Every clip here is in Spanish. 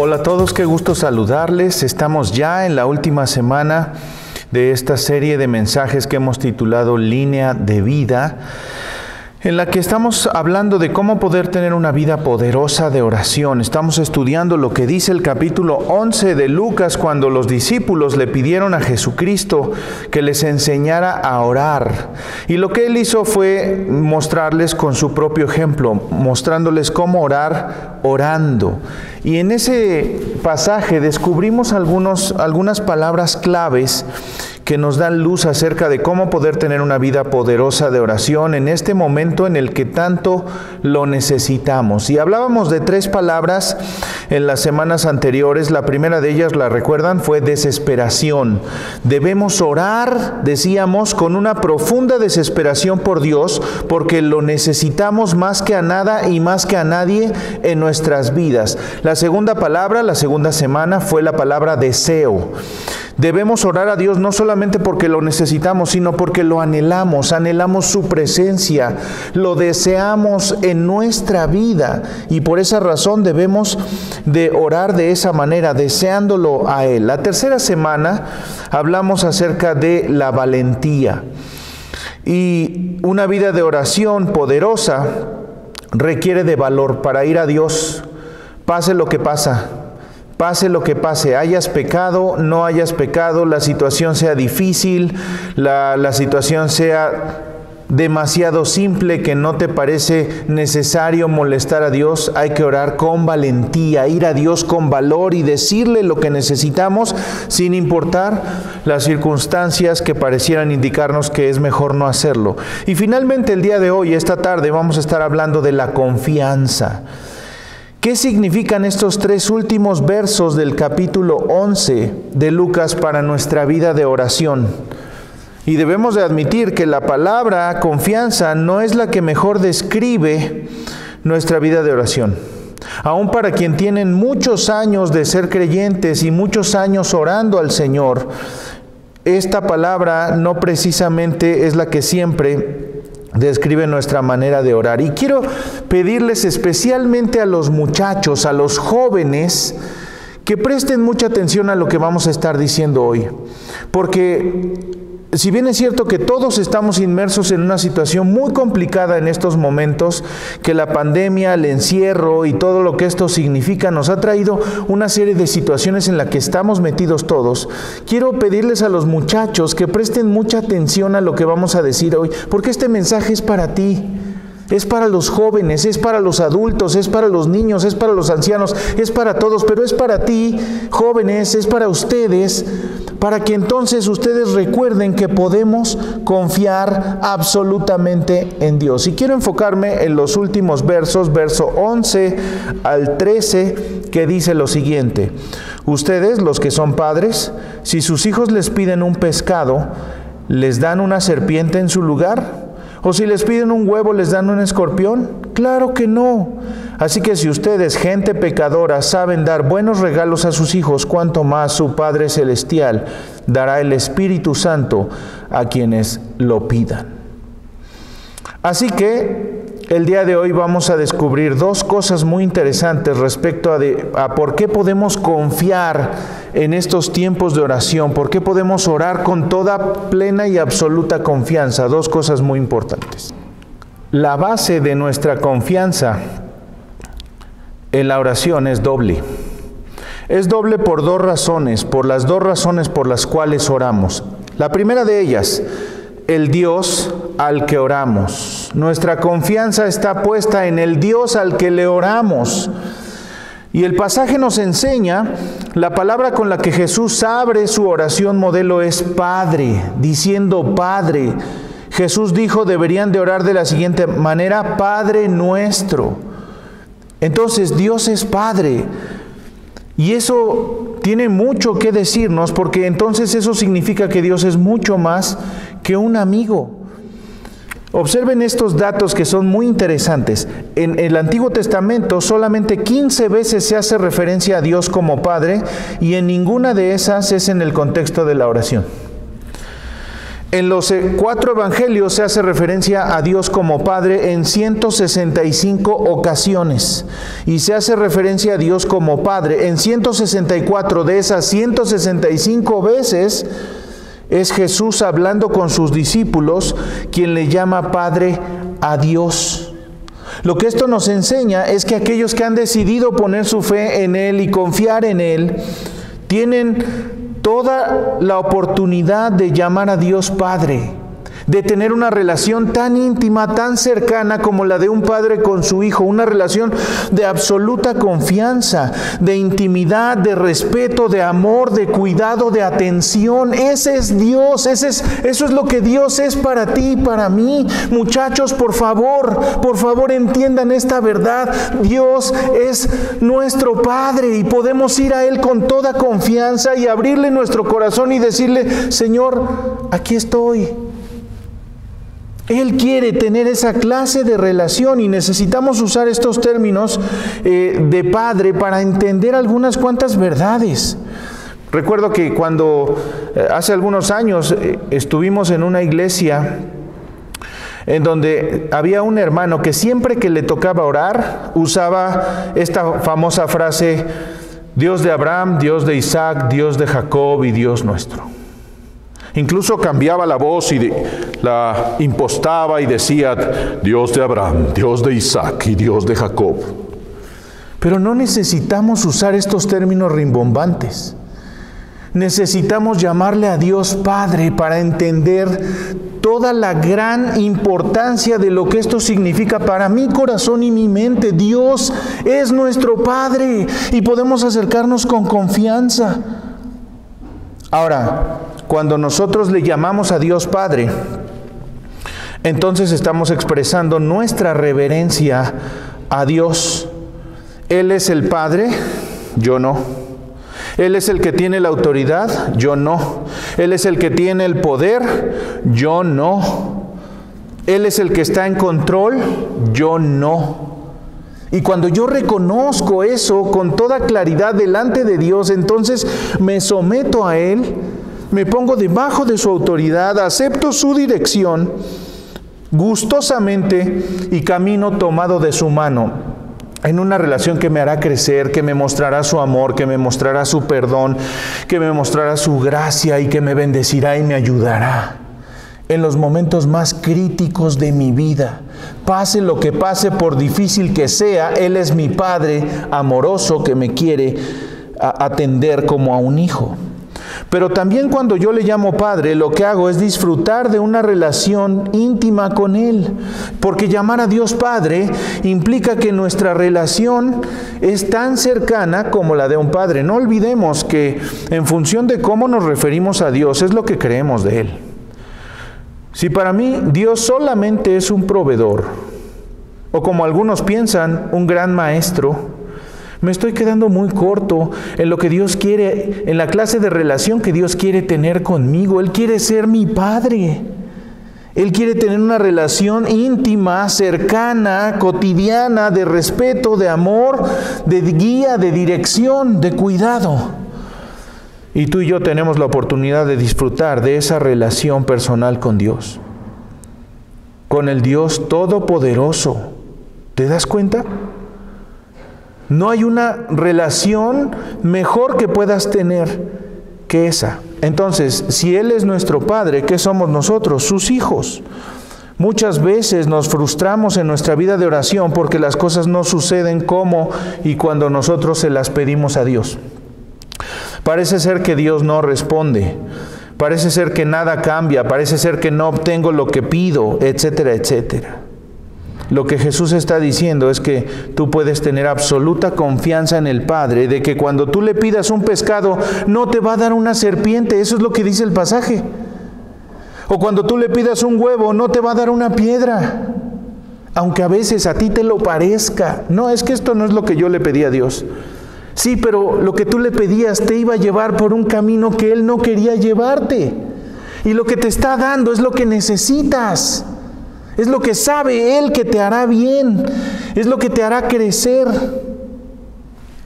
Hola a todos, qué gusto saludarles. Estamos ya en la última semana de esta serie de mensajes que hemos titulado Línea de Vida, en la que estamos hablando de cómo poder tener una vida poderosa de oración. Estamos estudiando lo que dice el capítulo 11 de Lucas, cuando los discípulos le pidieron a Jesucristo que les enseñara a orar. Y lo que Él hizo fue mostrarles con su propio ejemplo, mostrándoles cómo orar orando. Y en ese pasaje descubrimos algunas palabras claves que nos dan luz acerca de cómo poder tener una vida poderosa de oración en este momento en el que tanto lo necesitamos. Y hablábamos de 3 palabras en las semanas anteriores. La primera de ellas, ¿la recuerdan? Fue desesperación. Debemos orar, decíamos, con una profunda desesperación por Dios, porque lo necesitamos más que a nada y más que a nadie en nuestras vidas. La segunda palabra, la segunda semana, fue la palabra deseo. Debemos orar a Dios no solamente porque lo necesitamos, sino porque lo anhelamos su presencia, lo deseamos en nuestra vida, y por esa razón debemos de orar de esa manera, deseándolo a Él. La tercera semana hablamos acerca de la valentía, y una vida de oración poderosa requiere de valor para ir a Dios, pase lo que pasa. Pase lo que pase, hayas pecado, no hayas pecado, la situación sea difícil, la situación sea demasiado simple que no te parece necesario molestar a Dios, hay que orar con valentía, ir a Dios con valor y decirle lo que necesitamos sin importar las circunstancias que parecieran indicarnos que es mejor no hacerlo. Y finalmente el día de hoy, esta tarde, vamos a estar hablando de la confianza. ¿Qué significan estos 3 últimos versos del capítulo 11 de Lucas para nuestra vida de oración? Y debemos de admitir que la palabra confianza no es la que mejor describe nuestra vida de oración. Aún para quien tienen muchos años de ser creyentes y muchos años orando al Señor, esta palabra no precisamente es la que siempre describe nuestra manera de orar. Y quiero pedirles especialmente a los muchachos, a los jóvenes, que presten mucha atención a lo que vamos a estar diciendo hoy. Porque si bien es cierto que todos estamos inmersos en una situación muy complicada en estos momentos, que la pandemia, el encierro y todo lo que esto significa nos ha traído una serie de situaciones en las que estamos metidos todos, quiero pedirles a los muchachos que presten mucha atención a lo que vamos a decir hoy, porque este mensaje es para ti. Es para los jóvenes, es para los adultos, es para los niños, es para los ancianos, es para todos, pero es para ti, jóvenes, es para ustedes, para que entonces ustedes recuerden que podemos confiar absolutamente en Dios. Y quiero enfocarme en los últimos versos, verso 11 al 13, que dice lo siguiente: ustedes, los que son padres, si sus hijos les piden un pescado, ¿les dan una serpiente en su lugar? ¿O si les piden un huevo, les dan un escorpión? ¡Claro que no! Así que si ustedes, gente pecadora, saben dar buenos regalos a sus hijos, cuánto más su Padre Celestial dará el Espíritu Santo a quienes lo pidan. Así que el día de hoy vamos a descubrir 2 cosas muy interesantes respecto a por qué podemos confiar en estos tiempos de oración, por qué podemos orar con toda plena y absoluta confianza. 2 cosas muy importantes. La base de nuestra confianza en la oración es doble. Es doble por 2 razones, por las 2 razones por las cuales oramos. La primera de ellas, el Dios al que oramos. Nuestra confianza está puesta en el Dios al que le oramos. Y el pasaje nos enseña, la palabra con la que Jesús abre su oración modelo es Padre, diciendo Padre. Jesús dijo, deberían de orar de la siguiente manera: Padre nuestro. Entonces Dios es Padre. Y eso tiene mucho que decirnos, porque entonces eso significa que Dios es mucho más que un amigo. Observen estos datos que son muy interesantes. En el Antiguo Testamento solamente 15 veces se hace referencia a Dios como Padre, y en ninguna de esas es en el contexto de la oración. En los 4 evangelios se hace referencia a Dios como Padre en 165 ocasiones. Y se hace referencia a Dios como Padre en 164 de esas 165 veces. Es Jesús hablando con sus discípulos quien le llama Padre a Dios. Lo que esto nos enseña es que aquellos que han decidido poner su fe en Él y confiar en Él, tienen toda la oportunidad de llamar a Dios Padre, de tener una relación tan íntima, tan cercana como la de un padre con su hijo, una relación de absoluta confianza, de intimidad, de respeto, de amor, de cuidado, de atención. Ese es Dios, eso es lo que Dios es para ti y para mí. Muchachos, por favor entiendan esta verdad. Dios es nuestro Padre y podemos ir a Él con toda confianza y abrirle nuestro corazón y decirle: Señor, aquí estoy. Él quiere tener esa clase de relación y necesitamos usar estos términos de padre para entender algunas cuantas verdades. Recuerdo que cuando hace algunos años estuvimos en una iglesia en donde había un hermano que siempre que le tocaba orar usaba esta famosa frase: Dios de Abraham, Dios de Isaac, Dios de Jacob y Dios nuestro. Incluso cambiaba la voz y la impostaba y decía: Dios de Abraham, Dios de Isaac y Dios de Jacob. Pero no necesitamos usar estos términos rimbombantes. Necesitamos llamarle a Dios Padre para entender toda la gran importancia de lo que esto significa para mi corazón y mi mente. Dios es nuestro Padre y podemos acercarnos con confianza. Ahora, cuando nosotros le llamamos a Dios Padre, entonces estamos expresando nuestra reverencia a Dios. Él es el Padre, yo no. Él es el que tiene la autoridad, yo no. Él es el que tiene el poder, yo no. Él es el que está en control, yo no. Y cuando yo reconozco eso con toda claridad delante de Dios, entonces me someto a Él, me pongo debajo de su autoridad, acepto su dirección gustosamente y camino tomado de su mano en una relación que me hará crecer, que me mostrará su amor, que me mostrará su perdón, que me mostrará su gracia y que me bendecirá y me ayudará en los momentos más críticos de mi vida. Pase lo que pase, por difícil que sea, Él es mi Padre amoroso que me quiere atender como a un hijo. Pero también cuando yo le llamo Padre, lo que hago es disfrutar de una relación íntima con Él. Porque llamar a Dios Padre implica que nuestra relación es tan cercana como la de un padre. No olvidemos que en función de cómo nos referimos a Dios es lo que creemos de Él. Si para mí Dios solamente es un proveedor, o como algunos piensan, un gran maestro, me estoy quedando muy corto en lo que Dios quiere, en la clase de relación que Dios quiere tener conmigo. Él quiere ser mi Padre. Él quiere tener una relación íntima, cercana, cotidiana, de respeto, de amor, de guía, de dirección, de cuidado. Y tú y yo tenemos la oportunidad de disfrutar de esa relación personal con Dios, con el Dios Todopoderoso. ¿Te das cuenta? No hay una relación mejor que puedas tener que esa. Entonces, si Él es nuestro Padre, ¿qué somos nosotros? Sus hijos. Muchas veces nos frustramos en nuestra vida de oración porque las cosas no suceden como y cuando nosotros se las pedimos a Dios. Parece ser que Dios no responde, parece ser que nada cambia, parece ser que no obtengo lo que pido, etcétera, etcétera. Lo que Jesús está diciendo es que tú puedes tener absoluta confianza en el Padre, de que cuando tú le pidas un pescado, no te va a dar una serpiente, eso es lo que dice el pasaje. O cuando tú le pidas un huevo, no te va a dar una piedra, aunque a veces a ti te lo parezca. No, es que esto no es lo que yo le pedí a Dios. Sí, pero lo que tú le pedías te iba a llevar por un camino que Él no quería llevarte. Y lo que te está dando es lo que necesitas. Es lo que sabe Él que te hará bien. Es lo que te hará crecer.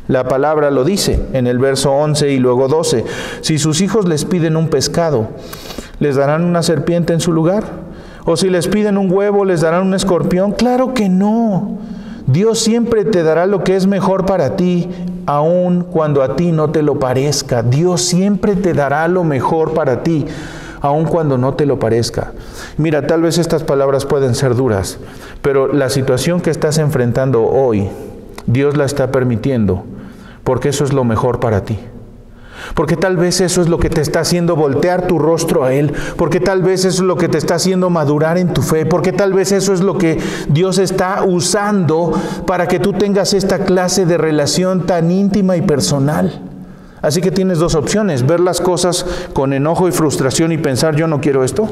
La palabra lo dice en el verso 11 y luego 12. Si sus hijos les piden un pescado, ¿Les darán una serpiente en su lugar? ¿O si les piden un huevo, les darán un escorpión? Claro que no. Dios siempre te dará lo que es mejor para ti, aun cuando a ti no te lo parezca. Dios siempre te dará lo mejor para ti, aun cuando no te lo parezca. Mira, tal vez estas palabras pueden ser duras, pero la situación que estás enfrentando hoy, Dios la está permitiendo, porque eso es lo mejor para ti. Porque tal vez eso es lo que te está haciendo voltear tu rostro a Él. Porque tal vez eso es lo que te está haciendo madurar en tu fe. Porque tal vez eso es lo que Dios está usando para que tú tengas esta clase de relación tan íntima y personal. Así que tienes dos opciones: ver las cosas con enojo y frustración y pensar, yo no quiero esto.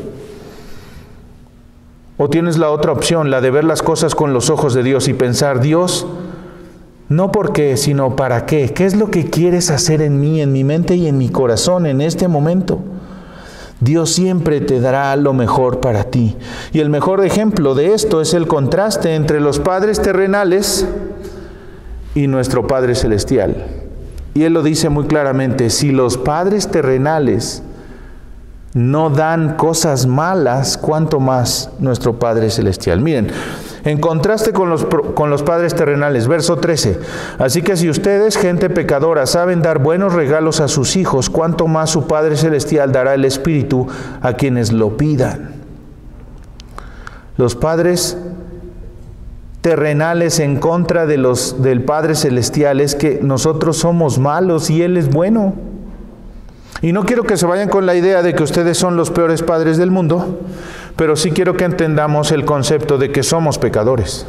O tienes la otra opción, la de ver las cosas con los ojos de Dios y pensar, Dios, no por qué, sino para qué. ¿Qué es lo que quieres hacer en mí, en mi mente y en mi corazón en este momento? Dios siempre te dará lo mejor para ti. Y el mejor ejemplo de esto es el contraste entre los padres terrenales y nuestro Padre Celestial. Y Él lo dice muy claramente: si los padres terrenales no dan cosas malas, ¿cuánto más nuestro Padre Celestial? Miren, en contraste con los padres terrenales, verso 13. Así que si ustedes, gente pecadora, saben dar buenos regalos a sus hijos, ¿cuánto más su Padre Celestial dará el Espíritu a quienes lo pidan? Los padres terrenales en contra del Padre Celestial es que nosotros somos malos y Él es bueno. Y no quiero que se vayan con la idea de que ustedes son los peores padres del mundo, pero sí quiero que entendamos el concepto de que somos pecadores.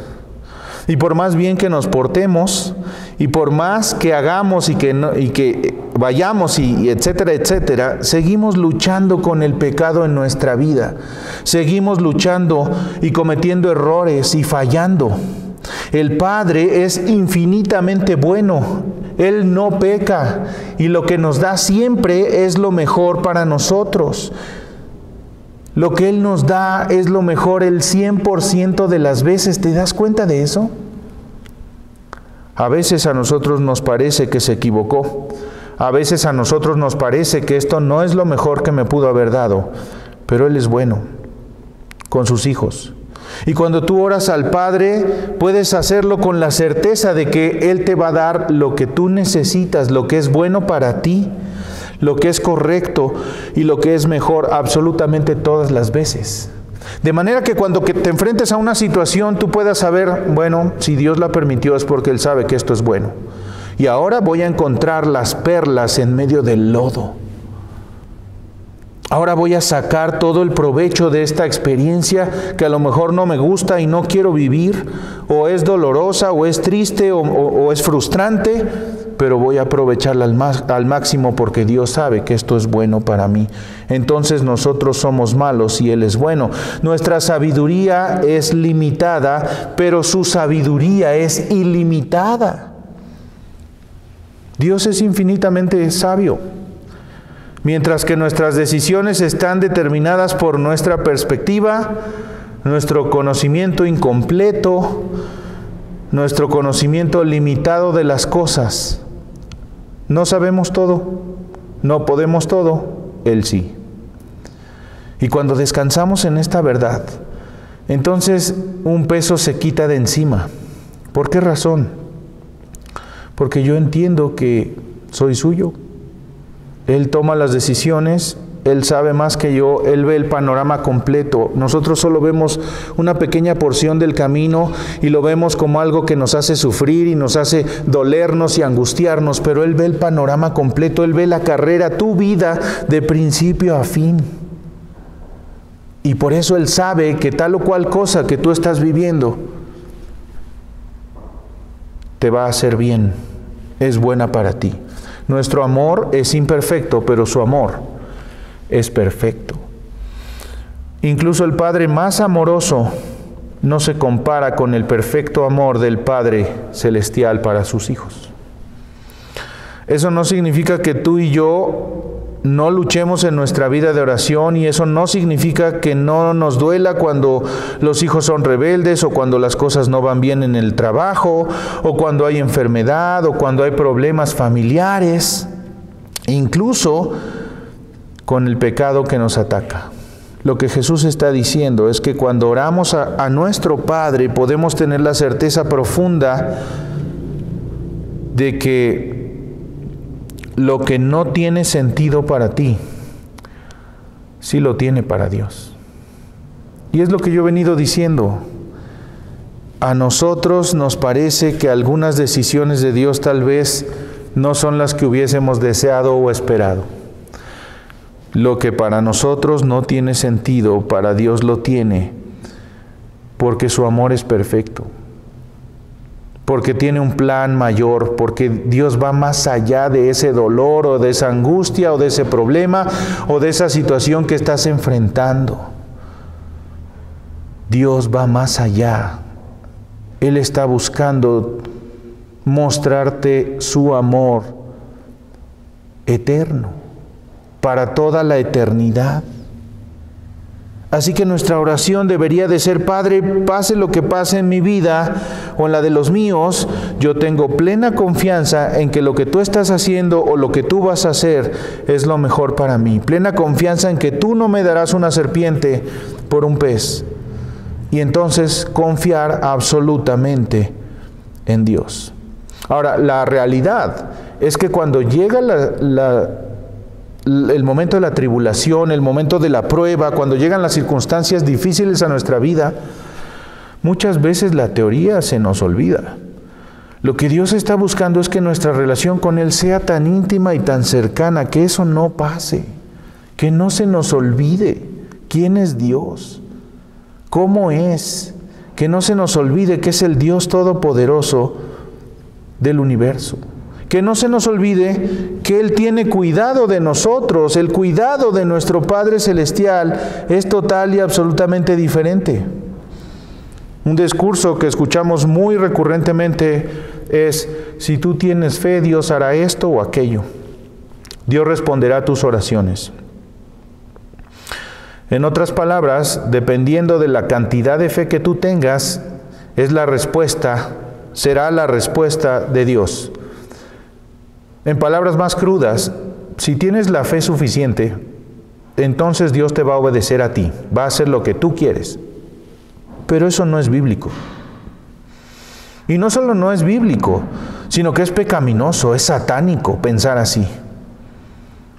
Y por más bien que nos portemos, y por más que hagamos y que vayamos y etcétera, etcétera, seguimos luchando con el pecado en nuestra vida. Seguimos luchando y cometiendo errores y fallando. El Padre es infinitamente bueno. Él no peca y lo que nos da siempre es lo mejor para nosotros. Lo que Él nos da es lo mejor el 100% de las veces. ¿Te das cuenta de eso? A veces a nosotros nos parece que se equivocó. A veces a nosotros nos parece que esto no es lo mejor que me pudo haber dado. Pero Él es bueno con sus hijos. Y cuando tú oras al Padre, puedes hacerlo con la certeza de que Él te va a dar lo que tú necesitas, lo que es bueno para ti, lo que es correcto y lo que es mejor absolutamente todas las veces. De manera que cuando te enfrentes a una situación, tú puedas saber, bueno, si Dios la permitió es porque Él sabe que esto es bueno. Y ahora voy a encontrar las perlas en medio del lodo. Ahora voy a sacar todo el provecho de esta experiencia que a lo mejor no me gusta y no quiero vivir, o es dolorosa, o es triste, o es frustrante, pero voy a aprovecharla al máximo porque Dios sabe que esto es bueno para mí. Entonces nosotros somos malos y Él es bueno. Nuestra sabiduría es limitada, pero su sabiduría es ilimitada. Dios es infinitamente sabio. Mientras que nuestras decisiones están determinadas por nuestra perspectiva, nuestro conocimiento incompleto, nuestro conocimiento limitado de las cosas. No sabemos todo, no podemos todo, Él sí. Y cuando descansamos en esta verdad, entonces un peso se quita de encima. ¿Por qué razón? Porque yo entiendo que soy suyo. Él toma las decisiones, Él sabe más que yo, Él ve el panorama completo. Nosotros solo vemos una pequeña porción del camino y lo vemos como algo que nos hace sufrir y nos hace dolernos y angustiarnos, pero Él ve el panorama completo, Él ve la carrera, tu vida, de principio a fin. Y por eso Él sabe que tal o cual cosa que tú estás viviendo te va a hacer bien, es buena para ti. Nuestro amor es imperfecto, pero su amor es perfecto. Incluso el Padre más amoroso no se compara con el perfecto amor del Padre Celestial para sus hijos. Eso no significa que tú y yo no luchemos en nuestra vida de oración, y eso no significa que no nos duela cuando los hijos son rebeldes, o cuando las cosas no van bien en el trabajo, o cuando hay enfermedad, o cuando hay problemas familiares. Incluso con el pecado que nos ataca. Lo que Jesús está diciendo es que cuando oramos a nuestro Padre podemos tener la certeza profunda de que lo que no tiene sentido para ti, sí lo tiene para Dios. Y es lo que yo he venido diciendo. A nosotros nos parece que algunas decisiones de Dios tal vez no son las que hubiésemos deseado o esperado. Lo que para nosotros no tiene sentido, para Dios lo tiene, porque su amor es perfecto, porque tiene un plan mayor, porque Dios va más allá de ese dolor o de esa angustia o de ese problema o de esa situación que estás enfrentando. Dios va más allá. Él está buscando mostrarte su amor eterno, para toda la eternidad. Así que nuestra oración debería de ser: Padre, pase lo que pase en mi vida o en la de los míos, yo tengo plena confianza en que lo que tú estás haciendo o lo que tú vas a hacer es lo mejor para mí. Plena confianza en que tú no me darás una serpiente por un pez. Y entonces confiar absolutamente en Dios. Ahora, la realidad es que cuando llega el momento de la tribulación, el momento de la prueba, cuando llegan las circunstancias difíciles a nuestra vida, muchas veces la teoría se nos olvida. Lo que Dios está buscando es que nuestra relación con Él sea tan íntima y tan cercana, que eso no pase, que no se nos olvide quién es Dios, cómo es, que no se nos olvide que es el Dios todopoderoso del universo. Que no se nos olvide que Él tiene cuidado de nosotros. El cuidado de nuestro Padre Celestial es total y absolutamente diferente. Un discurso que escuchamos muy recurrentemente es: si tú tienes fe, Dios hará esto o aquello. Dios responderá a tus oraciones. En otras palabras, dependiendo de la cantidad de fe que tú tengas, será la respuesta de Dios. En palabras más crudas, si tienes la fe suficiente, entonces Dios te va a obedecer a ti, va a hacer lo que tú quieres. Pero eso no es bíblico. Y no solo no es bíblico, sino que es pecaminoso, es satánico pensar así.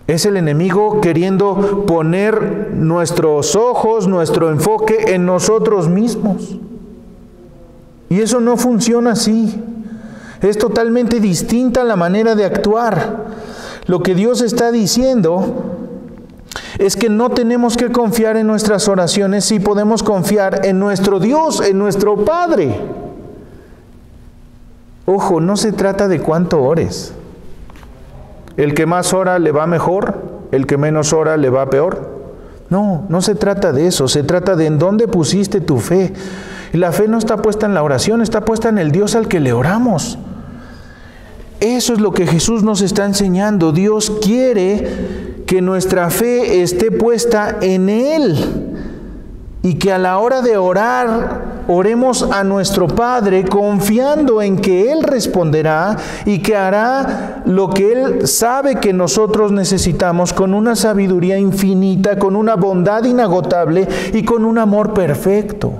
Es el enemigo queriendo poner nuestros ojos, nuestro enfoque en nosotros mismos. Y eso no funciona así. Es totalmente distinta la manera de actuar. Lo que Dios está diciendo es que no tenemos que confiar en nuestras oraciones, sí podemos confiar en nuestro Dios, en nuestro Padre. Ojo, no se trata de cuánto ores. El que más ora le va mejor, el que menos ora le va peor. No, no se trata de eso, se trata de en dónde pusiste tu fe. Y la fe no está puesta en la oración, está puesta en el Dios al que le oramos. Eso es lo que Jesús nos está enseñando. Dios quiere que nuestra fe esté puesta en Él y que a la hora de orar, oremos a nuestro Padre confiando en que Él responderá y que hará lo que Él sabe que nosotros necesitamos, con una sabiduría infinita, con una bondad inagotable y con un amor perfecto.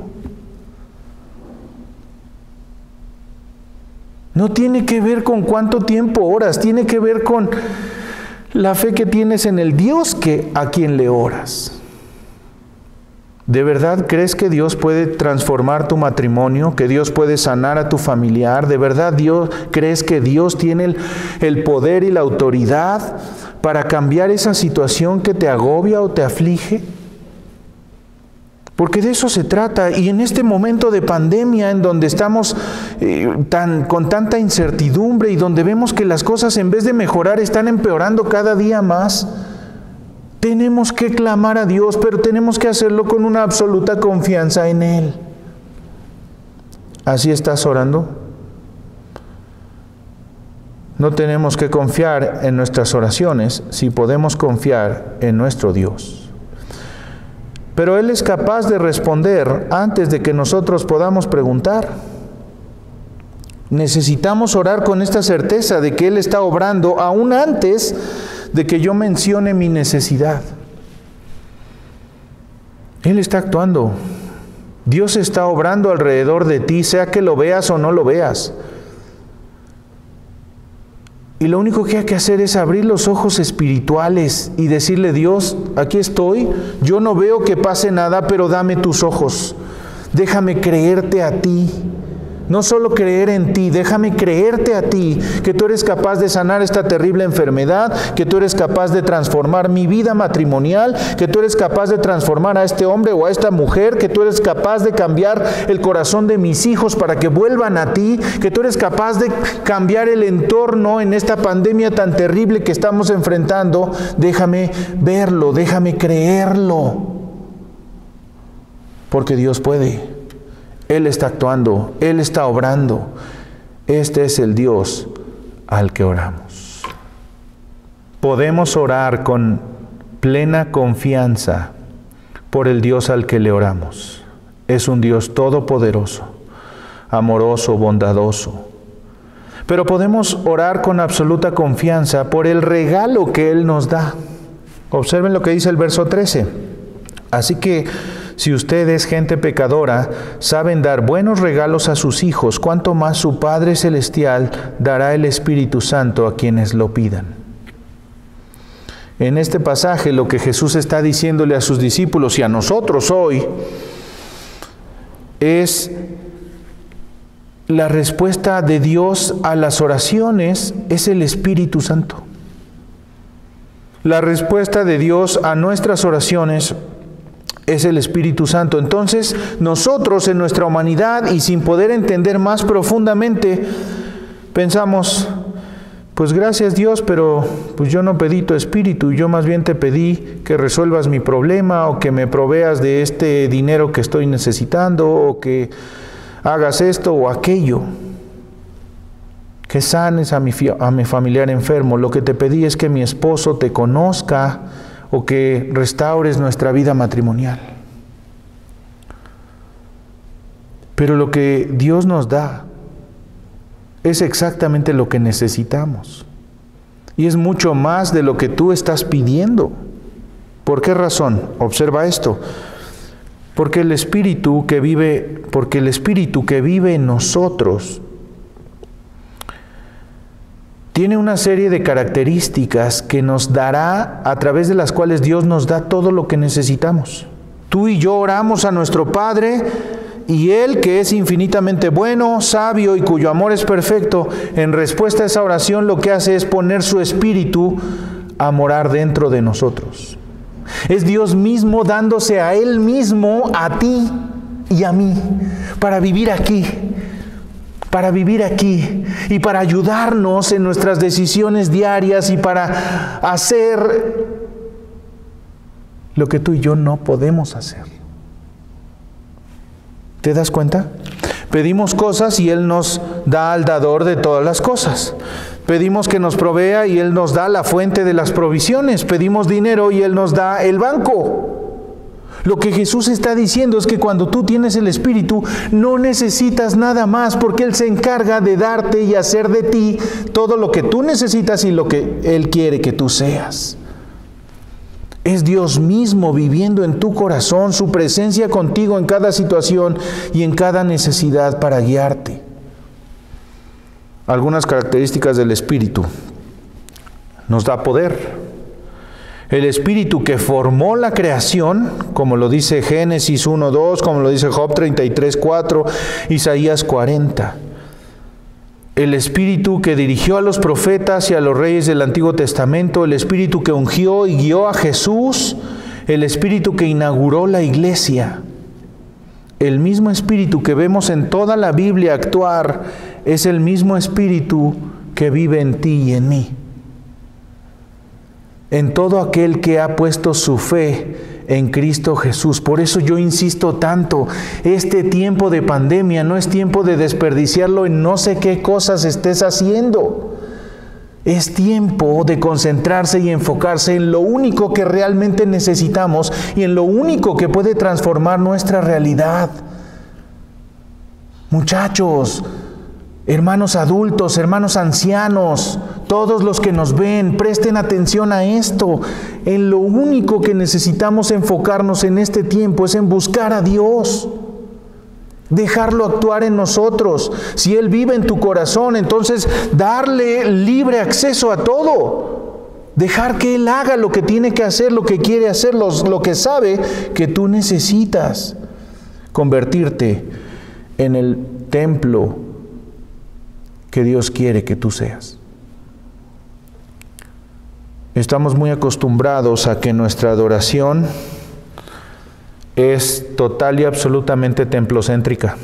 No tiene que ver con cuánto tiempo oras, tiene que ver con la fe que tienes en el Dios a quien le oras. ¿De verdad crees que Dios puede transformar tu matrimonio? ¿Que Dios puede sanar a tu familiar? ¿De verdad crees que Dios tiene el poder y la autoridad para cambiar esa situación que te agobia o te aflige? Porque de eso se trata. Y en este momento de pandemia, en donde estamos con tanta incertidumbre y donde vemos que las cosas, en vez de mejorar, están empeorando cada día más, tenemos que clamar a Dios, pero tenemos que hacerlo con una absoluta confianza en Él. ¿Así estás orando? No tenemos que confiar en nuestras oraciones si podemos confiar en nuestro Dios. Pero Él es capaz de responder antes de que nosotros podamos preguntar. Necesitamos orar con esta certeza de que Él está obrando aún antes de que yo mencione mi necesidad. Él está actuando. Dios está obrando alrededor de ti, sea que lo veas o no lo veas. Y lo único que hay que hacer es abrir los ojos espirituales y decirle: Dios, aquí estoy, yo no veo que pase nada, pero dame tus ojos. Déjame creerte a ti. No solo creer en ti, déjame creerte a ti, que tú eres capaz de sanar esta terrible enfermedad, que tú eres capaz de transformar mi vida matrimonial, que tú eres capaz de transformar a este hombre o a esta mujer, que tú eres capaz de cambiar el corazón de mis hijos para que vuelvan a ti, que tú eres capaz de cambiar el entorno en esta pandemia tan terrible que estamos enfrentando. Déjame verlo, déjame creerlo, porque Dios puede. Él está actuando, Él está obrando. Este es el Dios al que oramos. Podemos orar con plena confianza por el Dios al que le oramos. Es un Dios todopoderoso, amoroso, bondadoso. Pero podemos orar con absoluta confianza por el regalo que Él nos da. Observen lo que dice el verso 13. Así que, si ustedes, gente pecadora, saben dar buenos regalos a sus hijos, ¿cuánto más su Padre Celestial dará el Espíritu Santo a quienes lo pidan? En este pasaje, lo que Jesús está diciéndole a sus discípulos y a nosotros hoy es la respuesta de Dios a las oraciones es el Espíritu Santo. La respuesta de Dios a nuestras oraciones es el Espíritu Santo. Entonces, nosotros en nuestra humanidad y sin poder entender más profundamente, pensamos: pues gracias Dios, pero pues yo no pedí tu Espíritu, yo más bien te pedí que resuelvas mi problema, o que me proveas de este dinero que estoy necesitando, o que hagas esto o aquello, que sanes a mi familiar enfermo. Lo que te pedí es que mi esposo te conozca, o que restaures nuestra vida matrimonial. Pero lo que Dios nos da es exactamente lo que necesitamos. Y es mucho más de lo que tú estás pidiendo. ¿Por qué razón? Observa esto. Porque el Espíritu que vive en nosotros tiene una serie de características que nos dará, a través de las cuales Dios nos da todo lo que necesitamos. Tú y yo oramos a nuestro Padre, y Él, que es infinitamente bueno, sabio y cuyo amor es perfecto, en respuesta a esa oración lo que hace es poner su Espíritu a morar dentro de nosotros. Es Dios mismo dándose a Él mismo, a ti y a mí, para vivir aquí y para ayudarnos en nuestras decisiones diarias y para hacer lo que tú y yo no podemos hacer. ¿Te das cuenta? Pedimos cosas y Él nos da al dador de todas las cosas. Pedimos que nos provea y Él nos da la fuente de las provisiones. Pedimos dinero y Él nos da el banco. Lo que Jesús está diciendo es que cuando tú tienes el Espíritu, no necesitas nada más, porque Él se encarga de darte y hacer de ti todo lo que tú necesitas y lo que Él quiere que tú seas. Es Dios mismo viviendo en tu corazón, su presencia contigo en cada situación y en cada necesidad para guiarte. Algunas características del Espíritu. Nos da poder. El Espíritu que formó la creación, como lo dice Génesis 1:2, como lo dice Job 33:4, Isaías 40. El Espíritu que dirigió a los profetas y a los reyes del Antiguo Testamento, el Espíritu que ungió y guió a Jesús, el Espíritu que inauguró la iglesia. El mismo Espíritu que vemos en toda la Biblia actuar es el mismo Espíritu que vive en ti y en mí. En todo aquel que ha puesto su fe en Cristo Jesús. Por eso yo insisto tanto, este tiempo de pandemia no es tiempo de desperdiciarlo en no sé qué cosas estés haciendo. Es tiempo de concentrarse y enfocarse en lo único que realmente necesitamos y en lo único que puede transformar nuestra realidad. Muchachos, hermanos adultos, hermanos ancianos, Todos los que nos ven, presten atención a esto. En lo único que necesitamos enfocarnos en este tiempo es en buscar a Dios. Dejarlo actuar en nosotros. Si Él vive en tu corazón, entonces darle libre acceso a todo. Dejar que Él haga lo que tiene que hacer, lo que quiere hacer, lo que sabe que tú necesitas. Convertirte en el templo que Dios quiere que tú seas. Estamos muy acostumbrados a que nuestra adoración es total y absolutamente templocéntrica.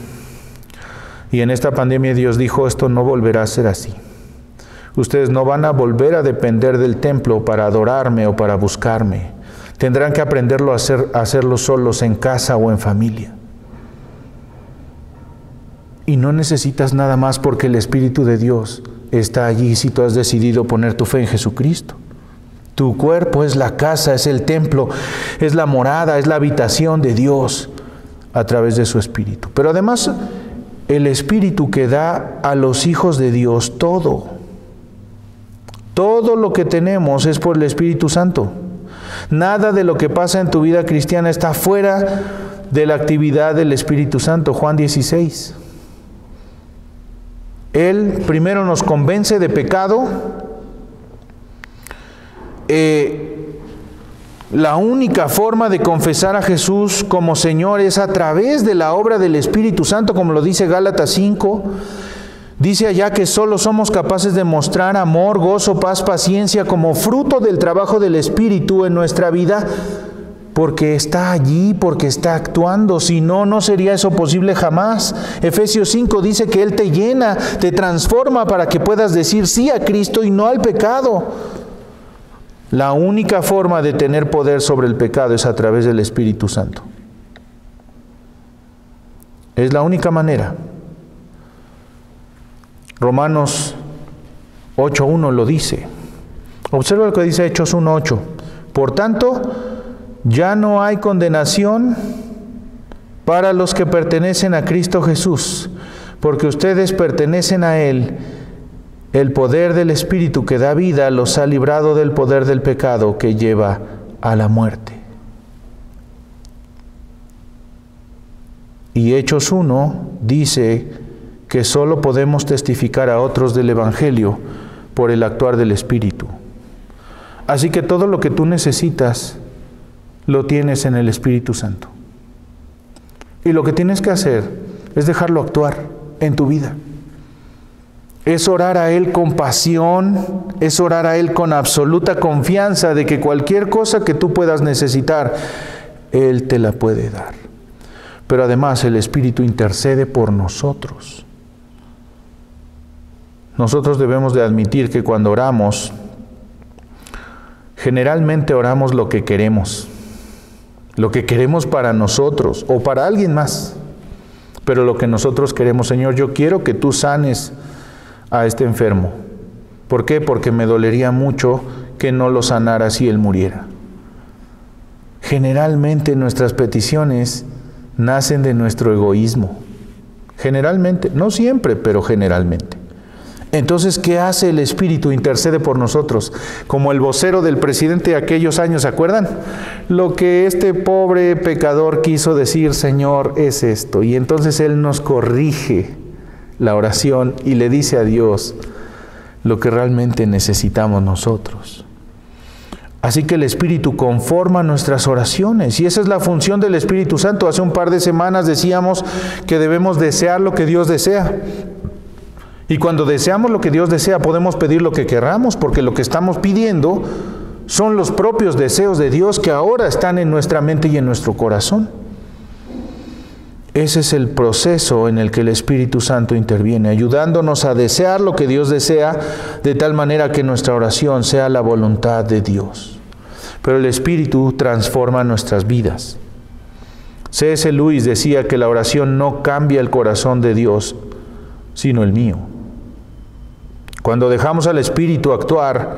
Y en esta pandemia Dios dijo, esto no volverá a ser así. Ustedes no van a volver a depender del templo para adorarme o para buscarme. Tendrán que aprenderlo a hacerlo solos en casa o en familia. Y no necesitas nada más porque el Espíritu de Dios está allí si tú has decidido poner tu fe en Jesucristo. Tu cuerpo es la casa, es el templo, es la morada, es la habitación de Dios a través de su Espíritu. Pero además, el Espíritu que da a los hijos de Dios todo. Todo lo que tenemos es por el Espíritu Santo. Nada de lo que pasa en tu vida cristiana está fuera de la actividad del Espíritu Santo. Juan 16. Él primero nos convence de pecado. La única forma de confesar a Jesús como Señor es a través de la obra del Espíritu Santo, como lo dice Gálatas 5. Dice allá que solo somos capaces de mostrar amor, gozo, paz, paciencia como fruto del trabajo del Espíritu en nuestra vida, porque está allí, porque está actuando. Si no, no sería eso posible jamás. Efesios 5 dice que Él te llena, te transforma para que puedas decir sí a Cristo y no al pecado. La única forma de tener poder sobre el pecado es a través del Espíritu Santo. Es la única manera. Romanos 8:1 lo dice. Observa lo que dice Hechos 1:8. Por tanto, ya no hay condenación para los que pertenecen a Cristo Jesús, porque ustedes pertenecen a Él. El poder del Espíritu que da vida los ha librado del poder del pecado que lleva a la muerte. Y Hechos 1 dice que solo podemos testificar a otros del Evangelio por el actuar del Espíritu. Así que todo lo que tú necesitas lo tienes en el Espíritu Santo. Y lo que tienes que hacer es dejarlo actuar en tu vida. Es orar a Él con pasión, es orar a Él con absoluta confianza de que cualquier cosa que tú puedas necesitar, Él te la puede dar. Pero además el Espíritu intercede por nosotros. Nosotros debemos de admitir que cuando oramos, generalmente oramos lo que queremos para nosotros o para alguien más. Pero lo que nosotros queremos, Señor, yo quiero que tú sanes a este enfermo. ¿Por qué? Porque me dolería mucho que no lo sanara si él muriera. Generalmente nuestras peticiones nacen de nuestro egoísmo. Generalmente, no siempre, pero generalmente. Entonces, ¿qué hace el Espíritu? Intercede por nosotros. Como el vocero del presidente de aquellos años, ¿se acuerdan? Lo que este pobre pecador quiso decir, Señor, es esto. Y entonces Él nos corrige la oración y le dice a Dios lo que realmente necesitamos nosotros. Así que el Espíritu conforma nuestras oraciones y esa es la función del Espíritu Santo. Hace un par de semanas decíamos que debemos desear lo que Dios desea. Y cuando deseamos lo que Dios desea, podemos pedir lo que querramos, porque lo que estamos pidiendo son los propios deseos de Dios que ahora están en nuestra mente y en nuestro corazón. Ese es el proceso en el que el Espíritu Santo interviene, ayudándonos a desear lo que Dios desea, de tal manera que nuestra oración sea la voluntad de Dios. Pero el Espíritu transforma nuestras vidas. C.S. Lewis decía que la oración no cambia el corazón de Dios, sino el mío. Cuando dejamos al Espíritu actuar,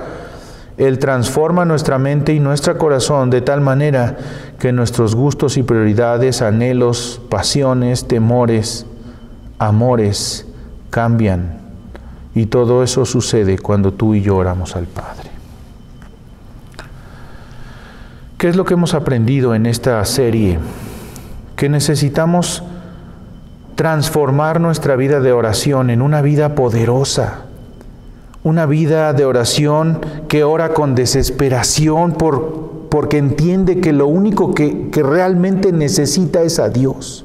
Él transforma nuestra mente y nuestro corazón de tal manera que nuestros gustos y prioridades, anhelos, pasiones, temores, amores cambian Y todo eso sucede cuando tú y yo oramos al Padre. ¿Qué es lo que hemos aprendido en esta serie? Que necesitamos transformar nuestra vida de oración en una vida poderosa. Una vida de oración que ora con desesperación porque entiende que lo único que realmente necesita es a Dios.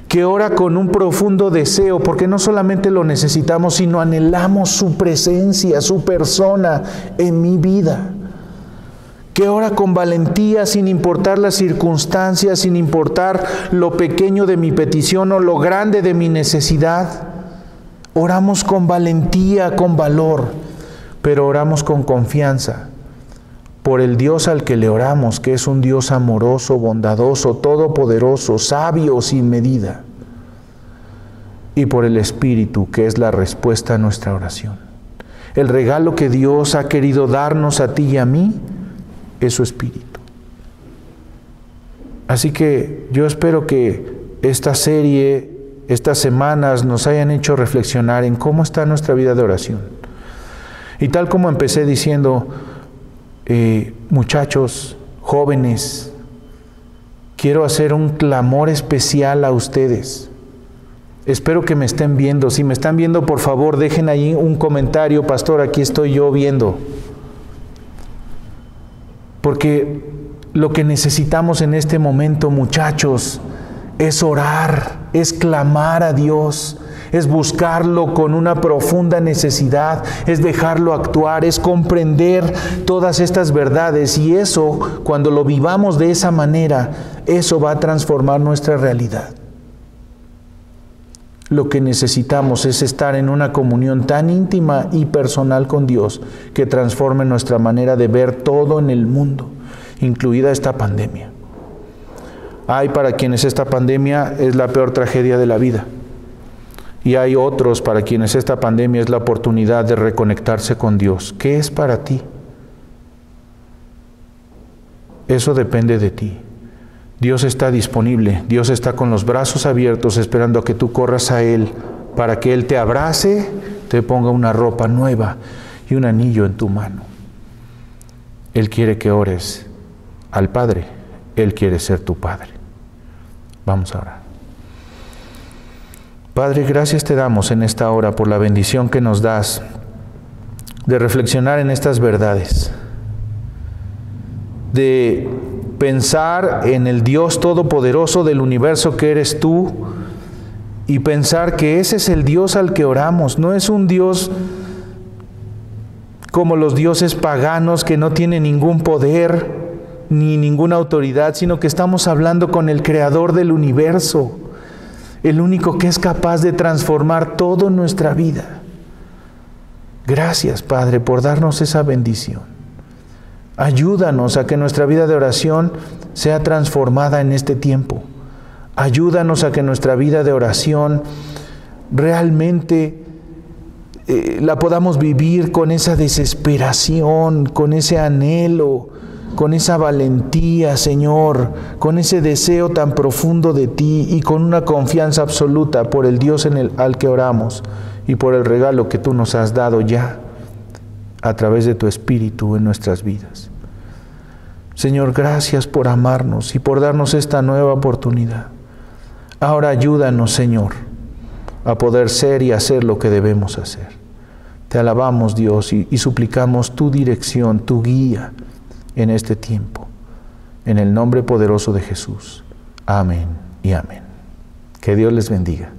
Que ora con un profundo deseo, porque no solamente lo necesitamos, sino anhelamos su presencia, su persona en mi vida. Que ora con valentía sin importar las circunstancias, sin importar lo pequeño de mi petición o lo grande de mi necesidad. Oramos con valentía, con valor, pero oramos con confianza por el Dios al que le oramos, que es un Dios amoroso, bondadoso, todopoderoso, sabio sin medida, y por el Espíritu, que es la respuesta a nuestra oración. El regalo que Dios ha querido darnos a ti y a mí es su Espíritu. Así que yo espero que esta serie, estas semanas nos hayan hecho reflexionar en cómo está nuestra vida de oración. Y tal como empecé diciendo, muchachos, jóvenes, quiero hacer un clamor especial a ustedes. Espero que me estén viendo. Si me están viendo, por favor, dejen ahí un comentario: pastor, aquí estoy yo viendo. Porque lo que necesitamos en este momento, muchachos, es orar, es clamar a Dios, es buscarlo con una profunda necesidad, es dejarlo actuar, es comprender todas estas verdades. Y eso, cuando lo vivamos de esa manera, eso va a transformar nuestra realidad. Lo que necesitamos es estar en una comunión tan íntima y personal con Dios que transforme nuestra manera de ver todo en el mundo, incluida esta pandemia. Hay para quienes esta pandemia es la peor tragedia de la vida. Y hay otros para quienes esta pandemia es la oportunidad de reconectarse con Dios. ¿Qué es para ti? Eso depende de ti. Dios está disponible, Dios está con los brazos abiertos esperando a que tú corras a Él para que Él te abrace, te ponga una ropa nueva y un anillo en tu mano. Él quiere que ores al Padre, Él quiere ser tu Padre. Vamos a orar. Padre, gracias te damos en esta hora por la bendición que nos das de reflexionar en estas verdades, de pensar en el Dios todopoderoso del universo que eres tú y pensar que ese es el Dios al que oramos. No es un Dios como los dioses paganos que no tiene ningún poder ni ninguna autoridad, sino que estamos hablando con el Creador del universo, el único que es capaz de transformar toda nuestra vida. Gracias, Padre, por darnos esa bendición. Ayúdanos a que nuestra vida de oración sea transformada en este tiempo. Ayúdanos a que nuestra vida de oración realmente la podamos vivir con esa desesperación, con ese anhelo, con esa valentía, Señor, con ese deseo tan profundo de ti y con una confianza absoluta por el Dios al que oramos y por el regalo que tú nos has dado ya a través de tu Espíritu en nuestras vidas. Señor, gracias por amarnos y por darnos esta nueva oportunidad. Ahora ayúdanos, Señor, a poder ser y hacer lo que debemos hacer. Te alabamos, Dios, y suplicamos tu dirección, tu guía en este tiempo. En el nombre poderoso de Jesús. Amén y amén. Que Dios les bendiga.